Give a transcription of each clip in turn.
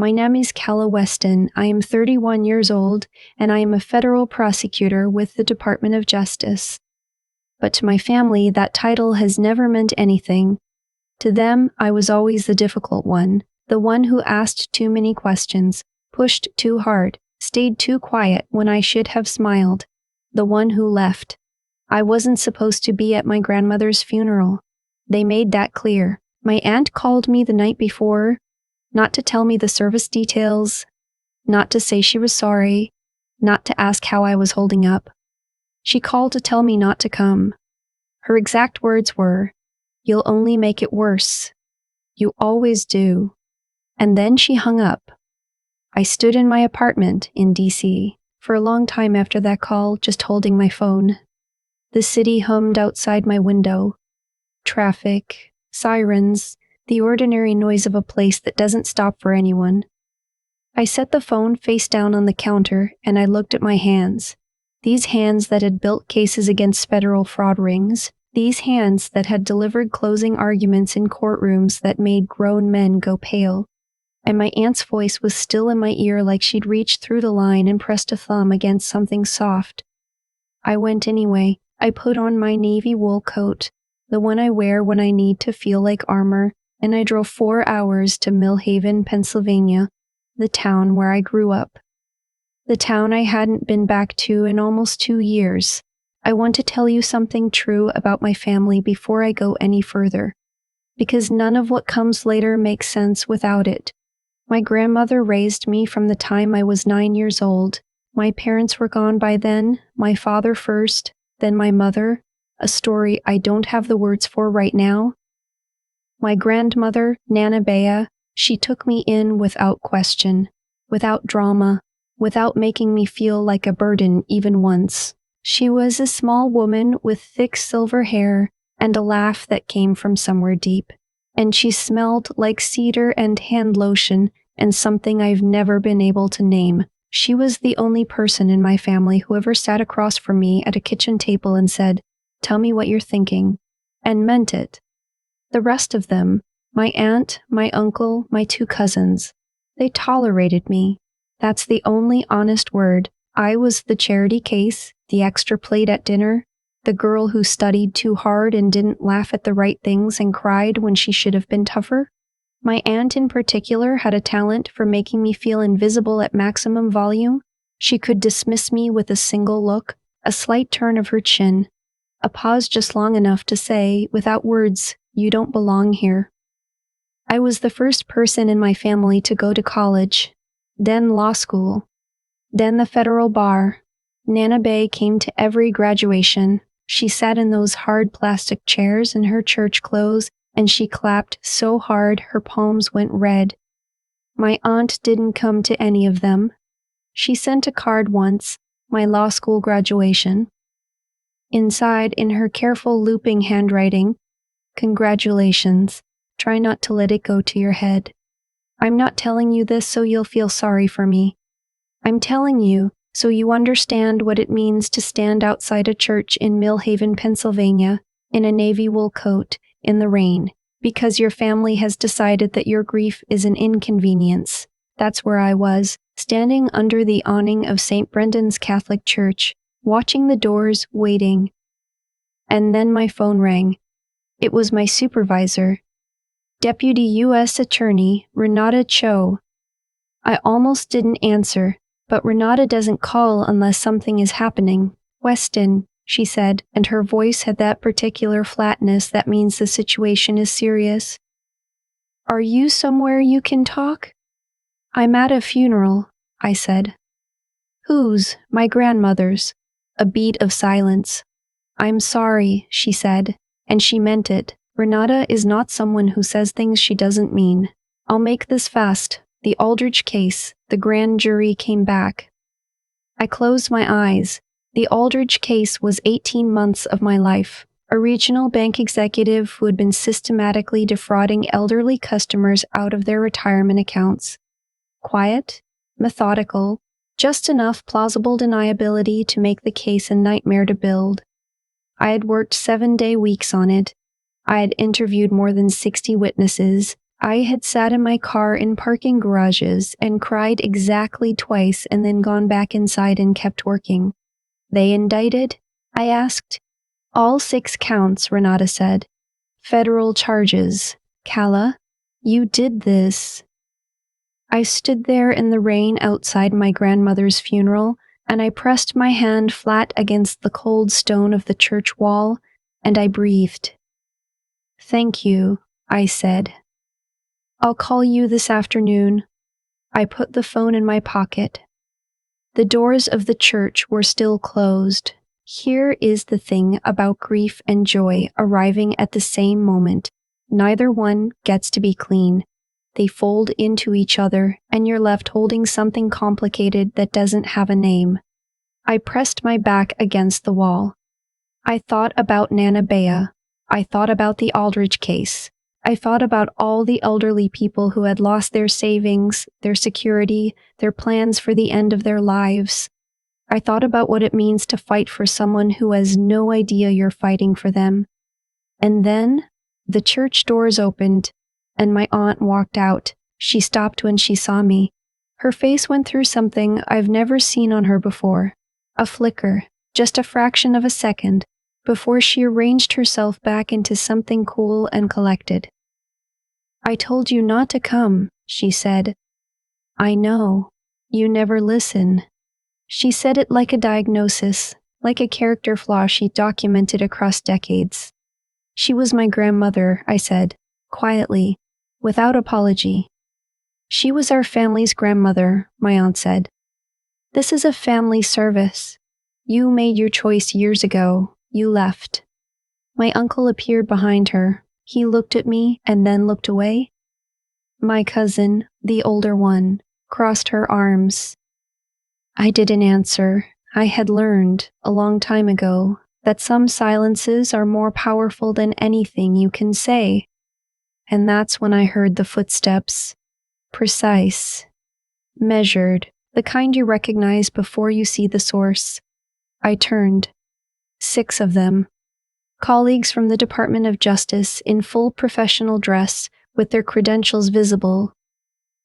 My name is Calla Weston. I am 31 years old, and I am a federal prosecutor with the Department of Justice. But to my family, that title has never meant anything. To them, I was always the difficult one, the one who asked too many questions, pushed too hard, stayed too quiet when I should have smiled, the one who left. I wasn't supposed to be at my grandmother's funeral. They made that clear. My aunt called me the night before, not to tell me the service details, not to say she was sorry, not to ask how I was holding up. She called to tell me not to come. Her exact words were, "You'll only make it worse. You always do." And then she hung up. I stood in my apartment in D.C. for a long time after that call, just holding my phone. The city hummed outside my window. Traffic, sirens, the ordinary noise of a place that doesn't stop for anyone. I set the phone face down on the counter and I looked at my hands. These hands that had built cases against federal fraud rings. These hands that had delivered closing arguments in courtrooms that made grown men go pale. And my aunt's voice was still in my ear like she'd reached through the line and pressed a thumb against something soft. I went anyway. I put on my navy wool coat, the one I wear when I need to feel like armor, and I drove 4 hours to Millhaven, Pennsylvania, the town where I grew up. The town I hadn't been back to in almost 2 years. I want to tell you something true about my family before I go any further, because none of what comes later makes sense without it. My grandmother raised me from the time I was 9 years old. My parents were gone by then, my father first, then my mother, a story I don't have the words for right now. My grandmother, Nana Bea, she took me in without question, without drama, without making me feel like a burden even once. She was a small woman with thick silver hair and a laugh that came from somewhere deep, and she smelled like cedar and hand lotion and something I've never been able to name. She was the only person in my family who ever sat across from me at a kitchen table and said, "Tell me what you're thinking," and meant it. The rest of them, my aunt, my uncle, my 2 cousins, they tolerated me. That's the only honest word. I was the charity case, the extra plate at dinner, the girl who studied too hard and didn't laugh at the right things and cried when she should have been tougher. My aunt in particular had a talent for making me feel invisible at maximum volume. She could dismiss me with a single look, a slight turn of her chin, a pause just long enough to say, without words, "You don't belong here." I was the first person in my family to go to college, then law school, then the federal bar. Nana Bea came to every graduation. She sat in those hard plastic chairs in her church clothes, and she clapped so hard her palms went red. My aunt didn't come to any of them. She sent a card once, my law school graduation. Inside, in her careful looping handwriting, "Congratulations. Try not to let it go to your head. I'm not telling you this so you'll feel sorry for me. I'm telling you so you understand what it means to stand outside a church in Millhaven, Pennsylvania, in a navy wool coat, in the rain, because your family has decided that your grief is an inconvenience." That's where I was, standing under the awning of St. Brendan's Catholic Church, watching the doors, waiting. And then my phone rang. It was my supervisor, Deputy U.S. Attorney Renata Cho. I almost didn't answer, but Renata doesn't call unless something is happening. "Weston," she said, and her voice had that particular flatness that means the situation is serious. "Are you somewhere you can talk?" "I'm at a funeral," I said. "Whose?" "My grandmother's." A beat of silence. "I'm sorry," she said, and she meant it. Renata is not someone who says things she doesn't mean. "I'll make this fast. The Aldrich case, the grand jury came back." I closed my eyes. The Aldrich case was 18 months of my life. A regional bank executive who had been systematically defrauding elderly customers out of their retirement accounts. Quiet, methodical, just enough plausible deniability to make the case a nightmare to build. I had worked 7-day weeks on it. I had interviewed more than 60 witnesses. I had sat in my car in parking garages and cried exactly twice and then gone back inside and kept working. They indicted? I asked. All 6 counts, Renata said. Federal charges. Calla, you did this. I stood there in the rain outside my grandmother's funeral, and I pressed my hand flat against the cold stone of the church wall, and I breathed. Thank you, I said. I'll call you this afternoon. I put the phone in my pocket. The doors of the church were still closed. Here is the thing about grief and joy arriving at the same moment. Neither one gets to be clean. They fold into each other, and you're left holding something complicated that doesn't have a name. I pressed my back against the wall. I thought about Nana Bea. I thought about the Aldridge case. I thought about all the elderly people who had lost their savings, their security, their plans for the end of their lives. I thought about what it means to fight for someone who has no idea you're fighting for them. And then, the church doors opened, and my aunt walked out. She stopped when she saw me. Her face went through something I've never seen on her before. A flicker, just a fraction of a second, before she arranged herself back into something cool and collected. I told you not to come, she said. I know. You never listen. She said it like a diagnosis, like a character flaw she documented across decades. She was my grandmother, I said, quietly, without apology. She was our family's grandmother, my aunt said. This is a family service. You made your choice years ago. You left. My uncle appeared behind her. He looked at me and then looked away. My cousin, the older one, crossed her arms. I didn't answer. I had learned, a long time ago, that some silences are more powerful than anything you can say. And that's when I heard the footsteps. Precise. Measured. The kind you recognize before you see the source. I turned. 6 of them. Colleagues from the Department of Justice in full professional dress, with their credentials visible.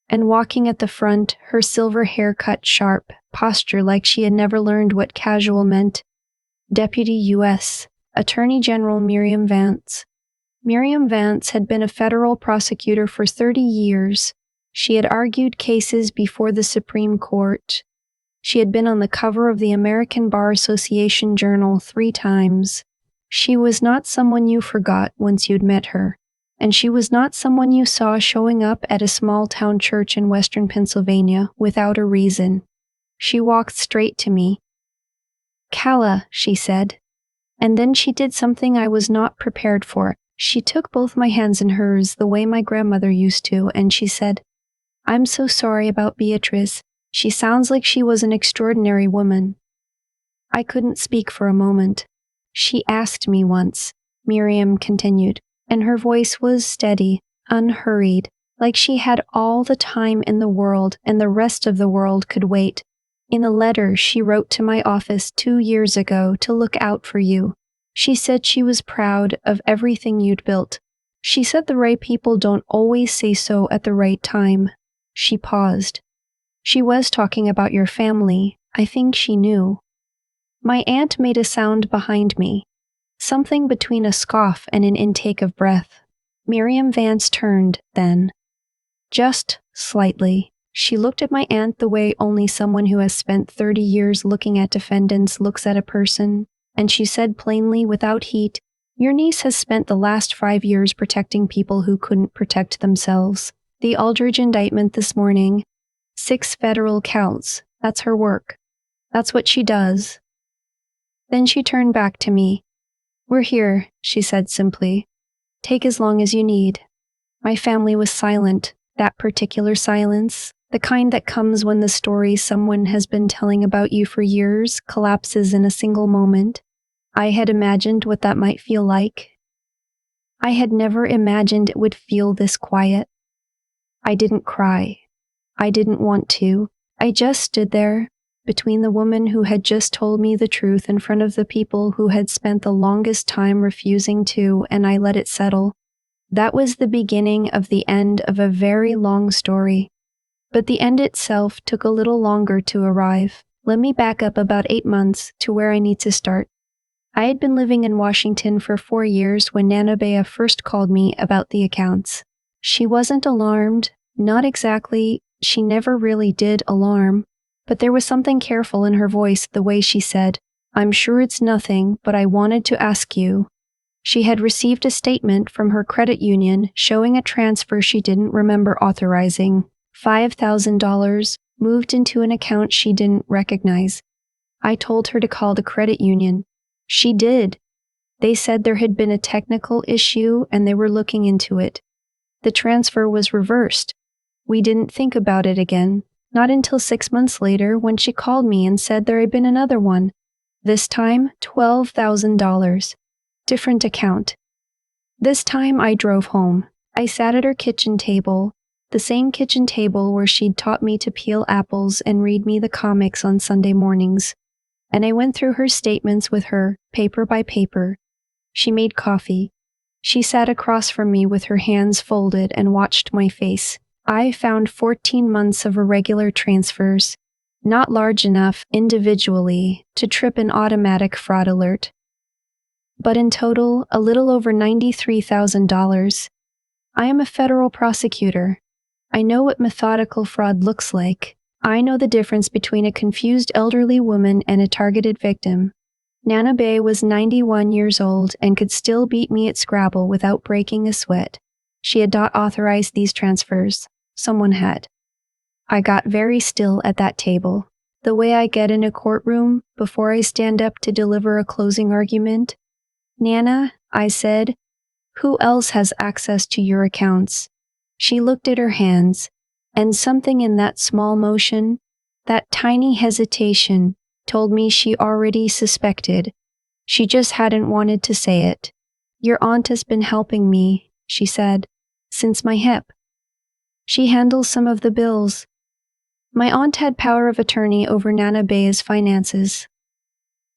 And walking at the front, her silver hair cut sharp, posture like she had never learned what casual meant. Deputy U.S., Attorney General Miriam Vance. Miriam Vance had been a federal prosecutor for 30 years. She had argued cases before the Supreme Court. She had been on the cover of the American Bar Association Journal 3 times. She was not someone you forgot once you'd met her, and she was not someone you saw showing up at a small-town church in western Pennsylvania without a reason. She walked straight to me. Calla, she said. And then she did something I was not prepared for. She took both my hands in hers the way my grandmother used to, and she said, I'm so sorry about Beatrice. She sounds like she was an extraordinary woman. I couldn't speak for a moment. She asked me once, Miriam continued, and her voice was steady, unhurried, like she had all the time in the world and the rest of the world could wait. In a letter she wrote to my office 2 years ago to look out for you. She said she was proud of everything you'd built. She said the right people don't always say so at the right time. She paused. She was talking about your family. I think she knew. My aunt made a sound behind me, something between a scoff and an intake of breath. Miriam Vance turned, then. Just slightly. She looked at my aunt the way only someone who has spent 30 years looking at defendants looks at a person, and she said plainly, without heat, Your niece has spent the last 5 years protecting people who couldn't protect themselves. The Aldridge indictment this morning, 6 federal counts. That's her work. That's what she does. Then she turned back to me. We're here, she said simply. Take as long as you need. My family was silent, that particular silence, the kind that comes when the story someone has been telling about you for years collapses in a single moment. I had imagined what that might feel like. I had never imagined it would feel this quiet. I didn't cry. I didn't want to. I just stood there, between the woman who had just told me the truth in front of the people who had spent the longest time refusing to, and I let it settle. That was the beginning of the end of a very long story. But the end itself took a little longer to arrive. Let me back up about 8 months to where I need to start. I had been living in Washington for 4 years when Nana Bea first called me about the accounts. She wasn't alarmed, not exactly, she never really did alarm, but there was something careful in her voice the way she said, "I'm sure it's nothing, but I wanted to ask you." She had received a statement from her credit union showing a transfer she didn't remember authorizing, $5,000, moved into an account she didn't recognize. I told her to call the credit union. She did. They said there had been a technical issue and they were looking into it. The transfer was reversed. We didn't think about it again, not until 6 months later when she called me and said there had been another one. This time, $12,000. Different account. This time I drove home. I sat at her kitchen table, the same kitchen table where she'd taught me to peel apples and read me the comics on Sunday mornings. And I went through her statements with her, paper by paper. She made coffee. She sat across from me with her hands folded and watched my face. I found 14 months of irregular transfers, not large enough individually to trip an automatic fraud alert, but in total, a little over $93,000. I am a federal prosecutor. I know what methodical fraud looks like. I know the difference between a confused elderly woman and a targeted victim. Nana Bea was 91 years old and could still beat me at Scrabble without breaking a sweat. She had not authorized these transfers. Someone had. I got very still at that table, the way I get in a courtroom before I stand up to deliver a closing argument. "Nana," I said, "who else has access to your accounts?" She looked at her hands, and something in that small motion, that tiny hesitation, told me she already suspected. She just hadn't wanted to say it. "Your aunt has been helping me," she said, "since my hip. She handles some of the bills." My aunt had power of attorney over Nana Bea's finances.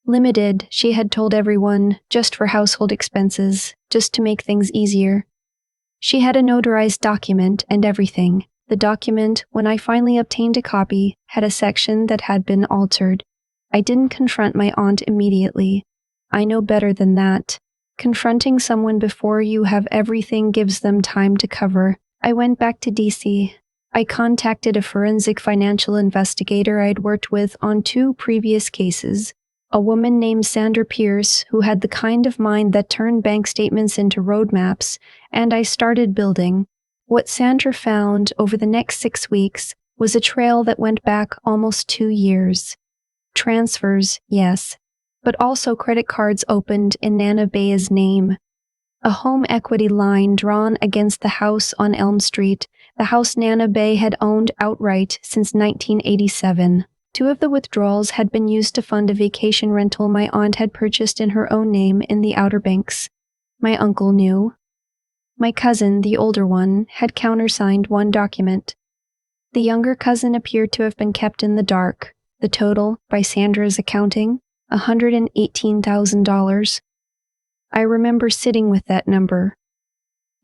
Limited, she had told everyone, just for household expenses, just to make things easier. She had a notarized document and everything. The document, when I finally obtained a copy, had a section that had been altered. I didn't confront my aunt immediately. I know better than that. Confronting someone before you have everything gives them time to cover. I went back to D.C. I contacted a forensic financial investigator I'd worked with on 2 previous cases. A woman named Sandra Pierce, who had the kind of mind that turned bank statements into roadmaps, and I started building. What Sandra found over the next 6 weeks was a trail that went back almost 2 years. Transfers, yes, but also credit cards opened in Nana Bea's name. A home equity line drawn against the house on Elm Street, the house Nana Bea had owned outright since 1987. 2 of the withdrawals had been used to fund a vacation rental my aunt had purchased in her own name in the Outer Banks. My uncle knew. My cousin, the older one, had countersigned 1 document. The younger cousin appeared to have been kept in the dark. The total, by Sandra's accounting, $118,000. I remember sitting with that number,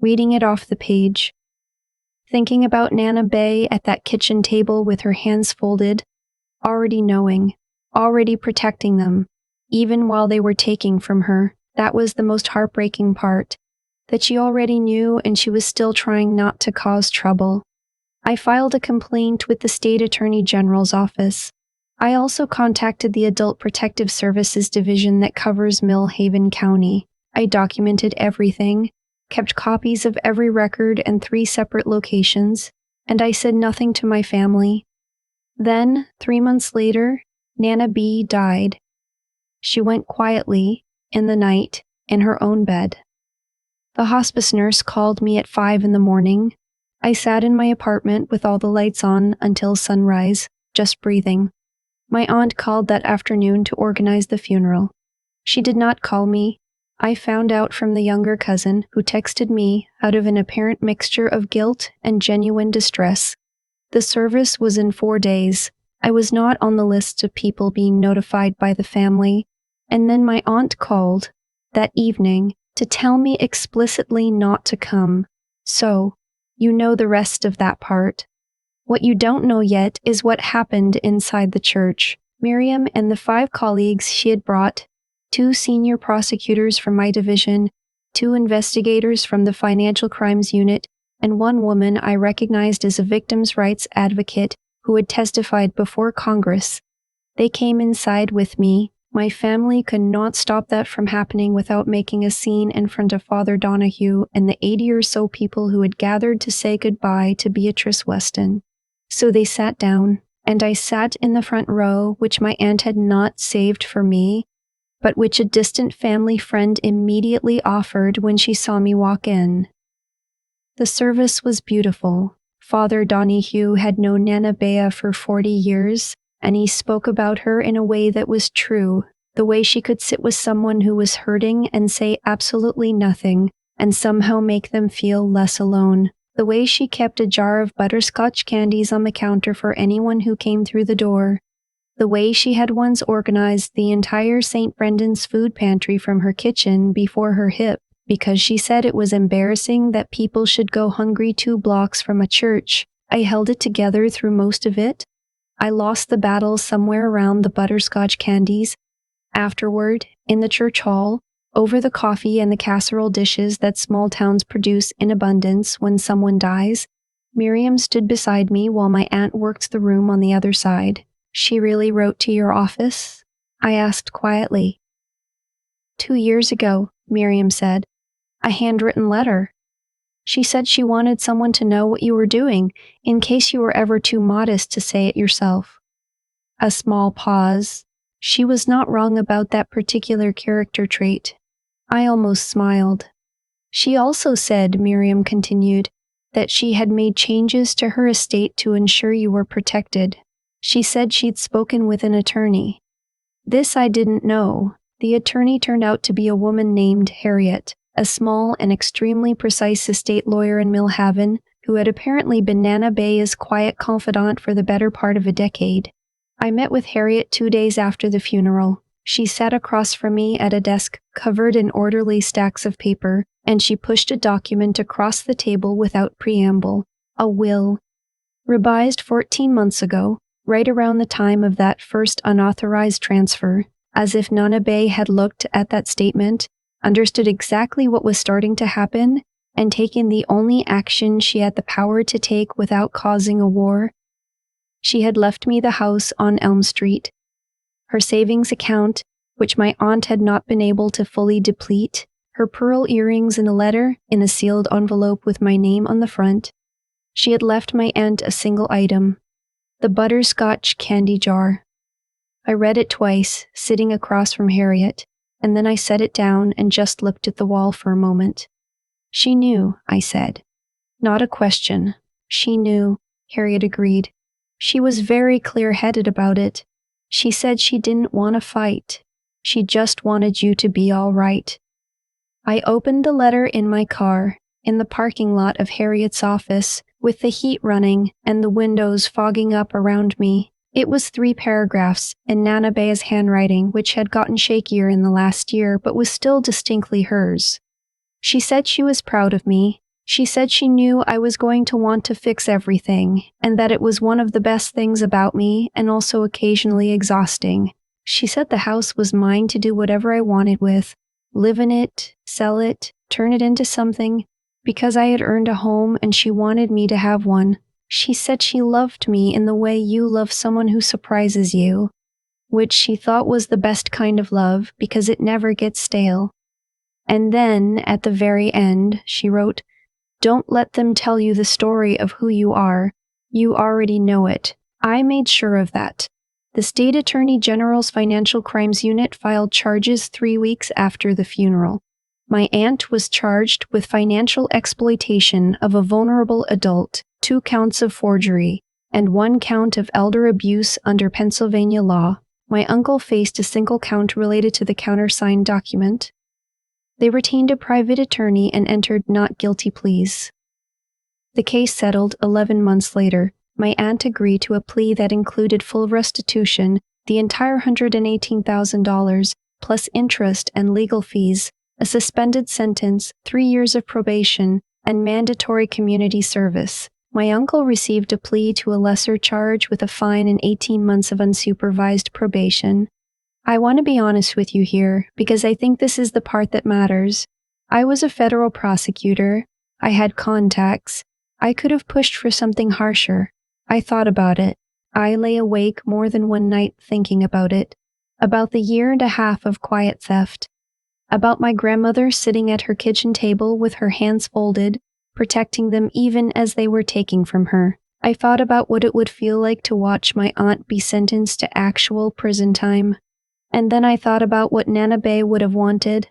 reading it off the page, thinking about Nana Bea at that kitchen table with her hands folded, already knowing, already protecting them, even while they were taking from her. That was the most heartbreaking part, that she already knew and she was still trying not to cause trouble. I filed a complaint with the State Attorney General's office. I also contacted the Adult Protective Services Division that covers Mill Haven County. I documented everything, kept copies of every record in 3 separate locations, and I said nothing to my family. Then, 3 months later, Nana Bea died. She went quietly, in the night, in her own bed. The hospice nurse called me at 5 in the morning. I sat in my apartment with all the lights on until sunrise, just breathing. My aunt called that afternoon to organize the funeral. She did not call me. I found out from the younger cousin, who texted me out of an apparent mixture of guilt and genuine distress. The service was in 4 days. I was not on the list of people being notified by the family, and then my aunt called, that evening, to tell me explicitly not to come. So, you know the rest of that part. What you don't know yet is what happened inside the church. Miriam and the 5 colleagues she had brought, 2 senior prosecutors from my division, 2 investigators from the Financial Crimes Unit, and 1 woman I recognized as a victims' rights advocate who had testified before Congress. They came inside with me. My family could not stop that from happening without making a scene in front of Father Donahue and the 80 or so people who had gathered to say goodbye to Beatrice Weston. So they sat down, and I sat in the front row, which my aunt had not saved for me, but which a distant family friend immediately offered when she saw me walk in. The service was beautiful. Father Donahue had known Nana Bea for 40 years, and he spoke about her in a way that was true, the way she could sit with someone who was hurting and say absolutely nothing, and somehow make them feel less alone. The way she kept a jar of butterscotch candies on the counter for anyone who came through the door. The way she had once organized the entire St. Brendan's food pantry from her kitchen before her hip, because she said it was embarrassing that people should go hungry 2 blocks from a church. I held it together through most of it. I lost the battle somewhere around the butterscotch candies. Afterward, in the church hall, over the coffee and the casserole dishes that small towns produce in abundance when someone dies, Miriam stood beside me while my aunt worked the room on the other side. She really wrote to your office? I asked quietly. 2 years ago, Miriam said. A handwritten letter. She said she wanted someone to know what you were doing, in case you were ever too modest to say it yourself. A small pause. She was not wrong about that particular character trait. I almost smiled. She also said, Miriam continued, that she had made changes to her estate to ensure you were protected. She said she'd spoken with an attorney. This I didn't know. The attorney turned out to be a woman named Harriet, a small and extremely precise estate lawyer in Millhaven, who had apparently been Nana Bea's quiet confidant for the better part of a decade. I met with Harriet 2 days after the funeral. She sat across from me at a desk covered in orderly stacks of paper, and she pushed a document across the table without preamble, a will. Revised 14 months ago, right around the time of that first unauthorized transfer, as if Nana Bea had looked at that statement, understood exactly what was starting to happen, and taken the only action she had the power to take without causing a war. She had left me the house on Elm Street. Her savings account, which my aunt had not been able to fully deplete, her pearl earrings and a letter in a sealed envelope with my name on the front. She had left my aunt a single item, the butterscotch candy jar. I read it twice, sitting across from Harriet, and then I set it down and just looked at the wall for a moment. She knew, I said. Not a question. She knew, Harriet agreed. She was very clear-headed about it. She said she didn't want to fight. She just wanted you to be all right. I opened the letter in my car, in the parking lot of Harriet's office, with the heat running and the windows fogging up around me. It was 3 paragraphs in Nana Bea's handwriting, which had gotten shakier in the last year, but was still distinctly hers. She said she was proud of me. She said she knew I was going to want to fix everything, and that it was one of the best things about me, and also occasionally exhausting. She said the house was mine to do whatever I wanted with, live in it, sell it, turn it into something, because I had earned a home and she wanted me to have one. She said she loved me in the way you love someone who surprises you, which she thought was the best kind of love because it never gets stale. And then, at the very end, she wrote, "Don't let them tell you the story of who you are. You already know it. I made sure of that." The State Attorney General's Financial Crimes Unit filed charges 3 weeks after the funeral. My aunt was charged with financial exploitation of a vulnerable adult, 2 counts of forgery, and 1 count of elder abuse under Pennsylvania law. My uncle faced a single count related to the countersigned document. They retained a private attorney and entered not guilty pleas. The case settled 11 months later. My aunt agreed to a plea that included full restitution, the entire $118,000, plus interest and legal fees, a suspended sentence, 3 years of probation, and mandatory community service. My uncle received a plea to a lesser charge with a fine and 18 months of unsupervised probation. I want to be honest with you here, because I think this is the part that matters. I was a federal prosecutor. I had contacts. I could have pushed for something harsher. I thought about it. I lay awake more than one night thinking about it. About the 1.5 years of quiet theft. About my grandmother sitting at her kitchen table with her hands folded, protecting them even as they were taking from her. I thought about what it would feel like to watch my aunt be sentenced to actual prison time. And then I thought about what Nana Bea would have wanted.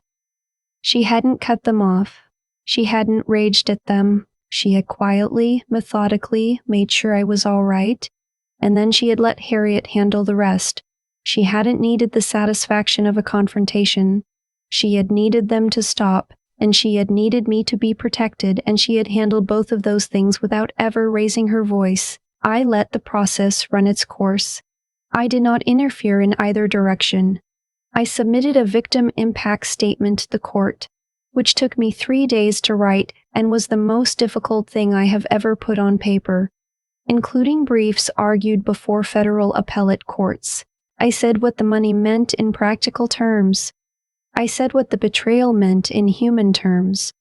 She hadn't cut them off. She hadn't raged at them. She had quietly, methodically made sure I was all right, and then she had let Harriet handle the rest. She hadn't needed the satisfaction of a confrontation. She had needed them to stop, and she had needed me to be protected, and she had handled both of those things without ever raising her voice. I let the process run its course. I did not interfere in either direction. I submitted a victim impact statement to the court, which took me 3 days to write and was the most difficult thing I have ever put on paper, including briefs argued before federal appellate courts. I said what the money meant in practical terms. I said what the betrayal meant in human terms.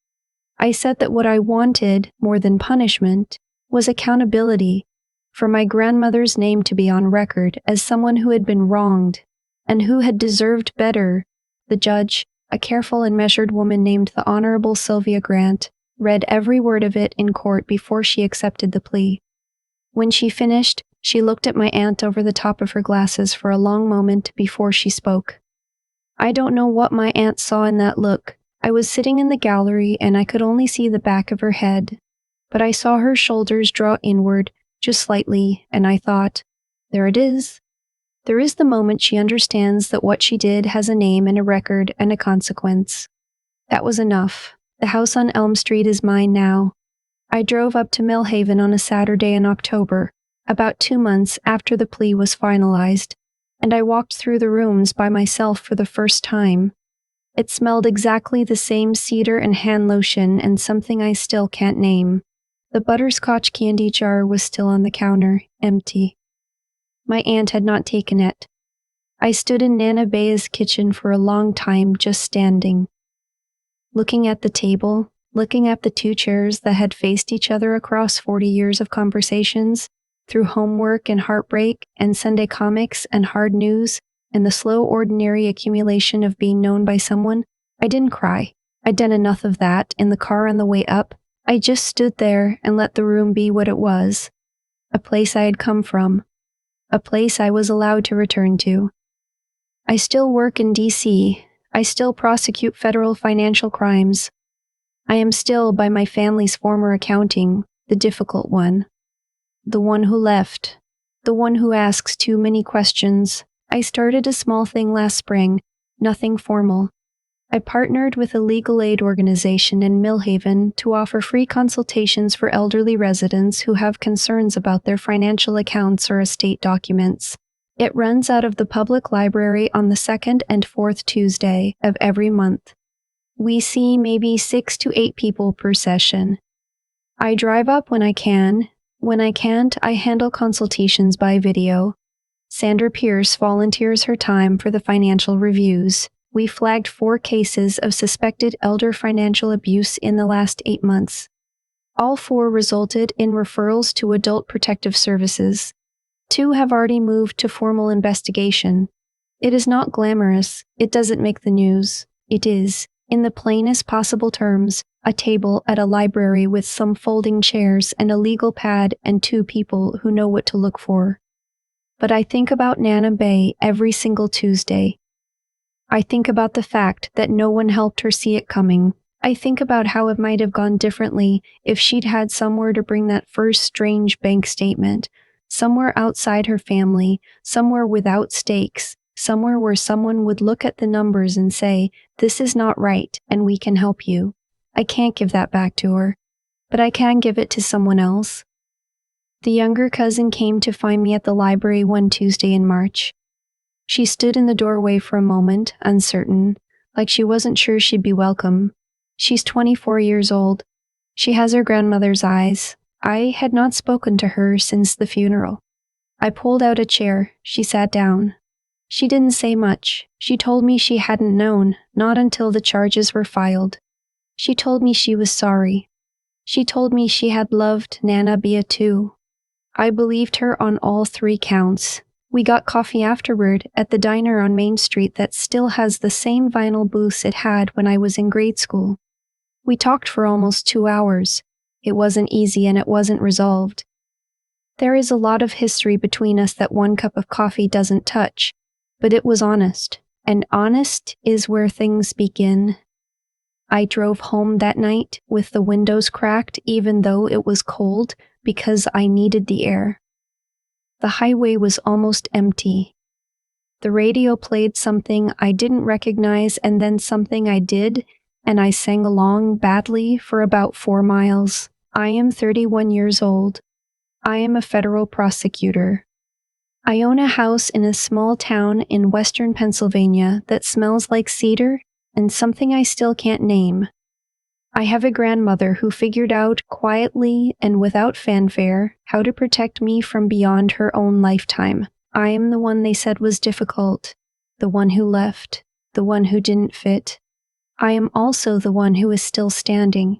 I said that what I wanted, more than punishment, was accountability, for my grandmother's name to be on record as someone who had been wronged and who had deserved better. The judge, a careful and measured woman named the Honorable Sylvia Grant, read every word of it in court before she accepted the plea. When she finished, she looked at my aunt over the top of her glasses for a long moment before she spoke. I don't know what my aunt saw in that look. I was sitting in the gallery and I could only see the back of her head, but I saw her shoulders draw inward just slightly, and I thought, there it is. There is the moment she understands that what she did has a name and a record and a consequence. That was enough. The house on Elm Street is mine now. I drove up to Millhaven on a Saturday in October, about 2 months after the plea was finalized, and I walked through the rooms by myself for the first time. It smelled exactly the same cedar and hand lotion and something I still can't name. The butterscotch candy jar was still on the counter, empty. My aunt had not taken it. I stood in Nana Bea's kitchen for a long time, just standing, looking at the table, looking at the 2 chairs that had faced each other across 40 years of conversations, through homework and heartbreak and Sunday comics and hard news and the slow ordinary accumulation of being known by someone. I didn't cry. I'd done enough of that in the car on the way up. I just stood there and let the room be what it was. A place I had come from. A place I was allowed to return to. I still work in D.C. I still prosecute federal financial crimes. I am still, by my family's former accounting, the difficult one. The one who left. The one who asks too many questions. I started a small thing last spring, nothing formal. I partnered with a legal aid organization in Millhaven to offer free consultations for elderly residents who have concerns about their financial accounts or estate documents. It runs out of the public library on the 2nd and 4th Tuesday of every month. We see maybe 6 to 8 people per session. I drive up when I can. When I can't, I handle consultations by video. Sandra Pierce volunteers her time for the financial reviews. We flagged 4 cases of suspected elder financial abuse in the last 8 months. All 4 resulted in referrals to Adult Protective Services. 2 have already moved to formal investigation. It is not glamorous. It doesn't make the news. It is, in the plainest possible terms, a table at a library with some folding chairs and a legal pad and 2 people who know what to look for. But I think about Nana Bea every single Tuesday. I think about the fact that no one helped her see it coming. I think about how it might have gone differently if she'd had somewhere to bring that first strange bank statement, somewhere outside her family, somewhere without stakes, somewhere where someone would look at the numbers and say, "This is not right, and we can help you." I can't give that back to her, but I can give it to someone else. The younger cousin came to find me at the library one Tuesday in March. She stood in the doorway for a moment, uncertain, like she wasn't sure she'd be welcome. She's 24 years old. She has her grandmother's eyes. I had not spoken to her since the funeral. I pulled out a chair. She sat down. She didn't say much. She told me she hadn't known, not until the charges were filed. She told me she was sorry. She told me she had loved Nana Bea too. I believed her on all 3 counts. We got coffee afterward at the diner on Main Street that still has the same vinyl booths it had when I was in grade school. We talked for almost 2 hours. It wasn't easy and it wasn't resolved. There is a lot of history between us that 1 cup of coffee doesn't touch, but it was honest, and honest is where things begin. I drove home that night with the windows cracked even though it was cold because I needed the air. The highway was almost empty. The radio played something I didn't recognize and then something I did, and I sang along badly for about 4 miles. I am 31 years old. I am a federal prosecutor. I own a house in a small town in western Pennsylvania that smells like cedar and something I still can't name. I have a grandmother who figured out quietly and without fanfare how to protect me from beyond her own lifetime. I am the one they said was difficult, the one who left, the one who didn't fit. I am also the one who is still standing.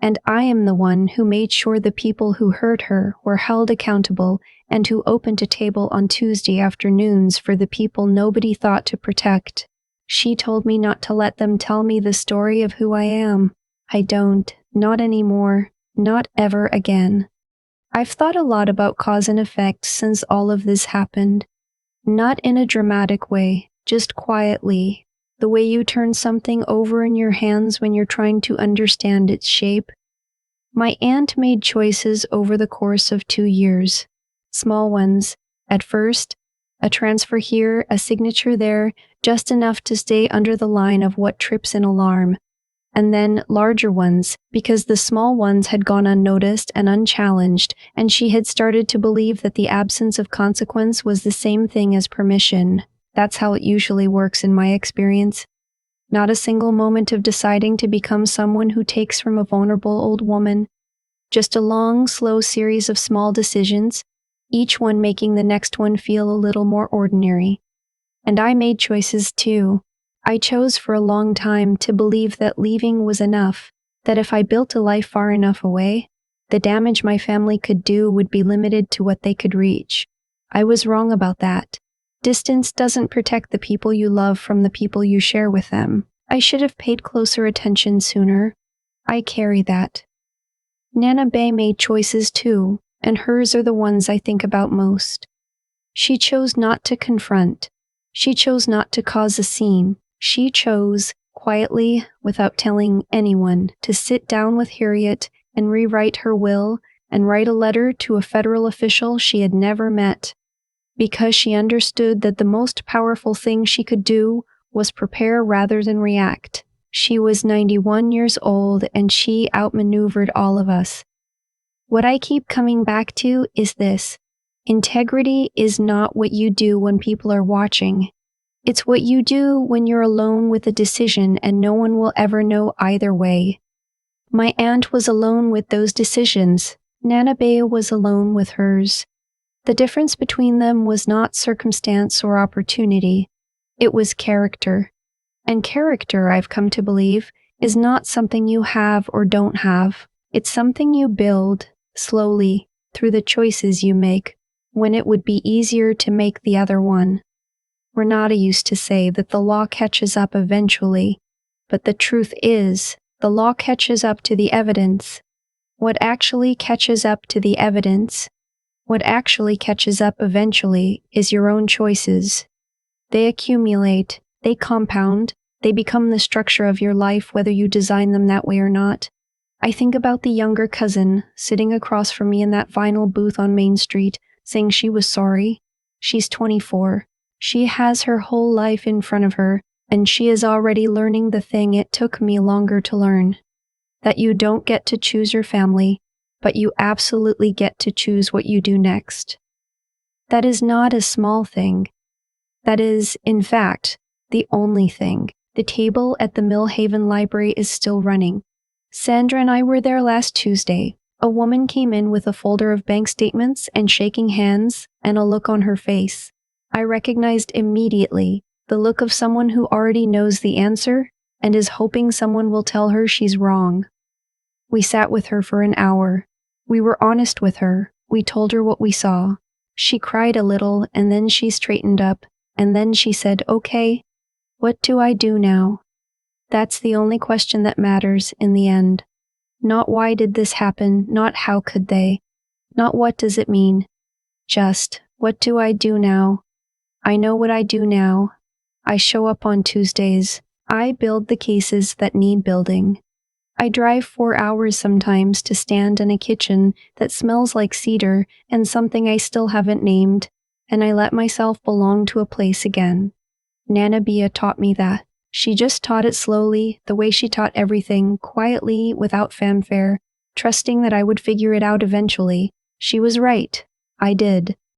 And I am the one who made sure the people who hurt her were held accountable and who opened a table on Tuesday afternoons for the people nobody thought to protect. She told me not to let them tell me the story of who I am. I don't, not anymore, not ever again. I've thought a lot about cause and effect since all of this happened. Not in a dramatic way, just quietly. The way you turn something over in your hands when you're trying to understand its shape. My aunt made choices over the course of 2 years. Small ones. At first, a transfer here, a signature there, just enough to stay under the line of what trips an alarm. And then larger ones, because the small ones had gone unnoticed and unchallenged, and she had started to believe that the absence of consequence was the same thing as permission. That's how it usually works in my experience. Not a single moment of deciding to become someone who takes from a vulnerable old woman. Just a long, slow series of small decisions, each one making the next one feel a little more ordinary. And I made choices too. I chose for a long time to believe that leaving was enough, that if I built a life far enough away, the damage my family could do would be limited to what they could reach. I was wrong about that. Distance doesn't protect the people you love from the people you share with them. I should have paid closer attention sooner. I carry that. Nana Bea made choices too, and hers are the ones I think about most. She chose not to confront. She chose not to cause a scene. She chose, quietly, without telling anyone, to sit down with Harriet and rewrite her will and write a letter to a federal official she had never met. Because she understood that the most powerful thing she could do was prepare rather than react. She was 91 years old and she outmaneuvered all of us. What I keep coming back to is this. Integrity is not what you do when people are watching. It's what you do when you're alone with a decision and no one will ever know either way. My aunt was alone with those decisions. Nana Bea was alone with hers. The difference between them was not circumstance or opportunity. It was character. And character, I've come to believe, is not something you have or don't have. It's something you build, slowly, through the choices you make, when it would be easier to make the other one. Renata used to say that the law catches up eventually, but the truth is, the law catches up to the evidence. What actually catches up to the evidence, what actually catches up eventually, is your own choices. They accumulate, they compound, they become the structure of your life whether you design them that way or not. I think about the younger cousin sitting across from me in that vinyl booth on Main Street, saying she was sorry. She's 24. She has her whole life in front of her, and she is already learning the thing it took me longer to learn. That you don't get to choose your family, but you absolutely get to choose what you do next. That is not a small thing. That is, in fact, the only thing. The table at the Millhaven Library is still running. Sandra and I were there last Tuesday. A woman came in with a folder of bank statements and shaking hands and a look on her face. I recognized immediately the look of someone who already knows the answer and is hoping someone will tell her she's wrong. We sat with her for an hour. We were honest with her. We told her what we saw. She cried a little, and then she straightened up, and then she said, "Okay, what do I do now?" That's the only question that matters in the end. Not why did this happen, not how could they, not what does it mean. Just, what do I do now? I know what I do now. I show up on Tuesdays. I build the cases that need building. I drive 4 hours sometimes to stand in a kitchen that smells like cedar and something I still haven't named, and I let myself belong to a place again. Nana Bea taught me that. She just taught it slowly, the way she taught everything, quietly, without fanfare, trusting that I would figure it out eventually. She was right. I did.